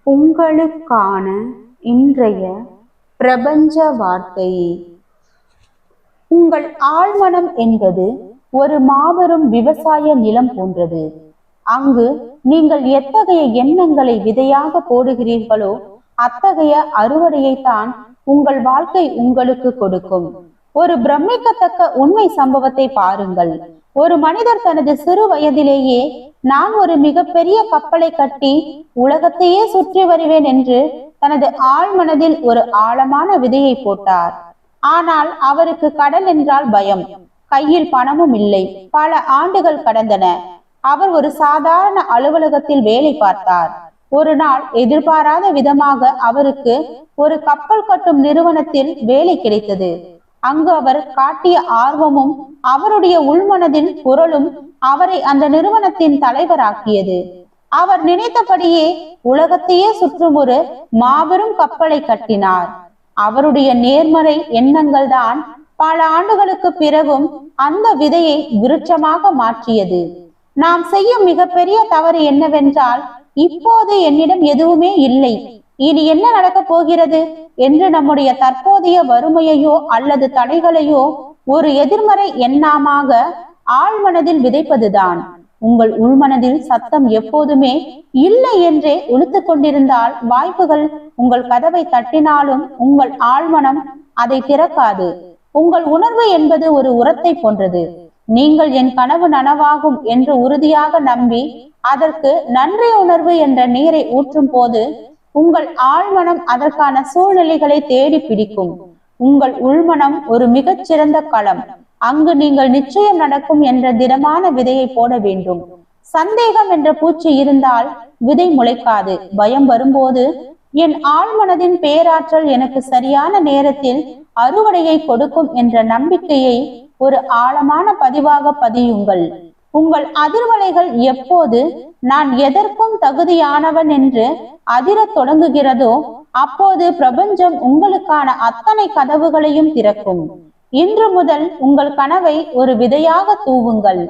உங்களுக்கான இன்றைய பிரபஞ்ச வார்த்தை. உங்கள் ஆழ்மனம் என்பது ஒரு மாபெரும் விவசாய நிலம் போன்றது. அங்கு நீங்கள் எத்தகைய எண்ணங்களை விதையாக போடுகிறீர்களோ அத்தகைய அறுவடையைத்தான் உங்கள் வாழ்க்கை உங்களுக்கு கொடுக்கும். ஒரு பிரமிக்கத்தக்க உண்மை சம்பவத்தை பாருங்கள். ஒரு மனிதர் தனது சிறு வயதிலேயே நான் ஒரு மிகப்பெரிய கப்பலை கட்டி உலகத்தையே சுற்றி வருவேன் என்று தனது ஆழ்மனதில் ஒரு ஆழமான விதையை போட்டார். ஆனால் அவருக்கு கடல் என்றால் பயம். கையில் பணமும் இல்லை. பல ஆண்டுகள் கடந்தன. அவர் ஒரு சாதாரண அலுவலகத்தில் வேலை பார்த்தார். ஒரு நாள் எதிர்பாராத விதமாக அவருக்கு ஒரு கப்பல் கட்டும் நிறுவனத்தில் வேலை கிடைத்தது. அங்கு அவர் காட்டிய ஆர்வமும் அவருடைய உள்மனதின் குரலும் அவரை அந்த நிறுவனத்தின் தலைவராக்கியது. அவர் நினைத்தபடியே உலகத்தையே சுற்றும் ஒரு மாபெரும் கப்பலை கட்டினார். அவருடைய நேர்மறை எண்ணங்கள் தான் பல ஆண்டுகளுக்கு பிறகும் அந்த விதையை விருட்சமாக மாற்றியது. நாம் செய்யும் மிகப்பெரிய தவறு என்னவென்றால், இப்போது என்னிடம் எதுவுமே இல்லை, இனி என்ன நடக்கப் போகிறது என்று நம்முடைய தற்போதைய வறுமையையோ அல்லது தடைகளையோ ஒரு எதிர்மறை எண்ணமாக ஆழ்மனதில் விதைப்பதுதான். உங்கள் உள்மனதில் சத்தம் எப்போதுமே இல்லை என்றே உளுத்து கொண்டிருந்தால் வாய்ப்புகள் உங்கள் கதவை தட்டினாலும் உங்கள் ஆழ்மனம் அதை திறக்காது. உங்கள் உணர்வு என்பது ஒரு உரத்தை போன்றது. நீங்கள் என் கனவு நனவாகும் என்று உறுதியாக நம்பி அதற்கு நன்றி உணர்வு என்ற நீரை ஊற்றும் போது உங்கள் ஆழ்மனம் அதற்கான சூழ்நிலைகளை தேடி பிடிக்கும். உங்கள் உள்மனம் ஒரு மிகச்சிறந்த களம். அங்கு நீங்கள் நிச்சயம் நடக்கும் என்ற திடமான விதையை போட வேண்டும். சந்தேகம் என்ற பூச்சி இருந்தால் விதை முளைக்காது. பயம் வரும்போது என் ஆழ்மனதின் பேராற்றல் எனக்கு சரியான நேரத்தில் அறுவடையை கொடுக்கும் என்ற நம்பிக்கையை ஒரு ஆழமான பதிவாக பதியுங்கள். உங்கள் அதிர்வலைகள் எப்போது நான் எதற்கும் தகுதியானவன் என்று அதிரத் தொடங்குகிறதோ அப்போது பிரபஞ்சம் உங்களுக்கான அத்தனை கதவுகளையும் திறக்கும். இன்று முதல் உங்கள் கனவை ஒரு விதையாக தூவுங்கள்.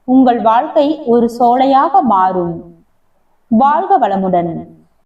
உங்கள் வாழ்க்கை ஒரு சோலையாக மாறும். வாழ்க வளமுடன்.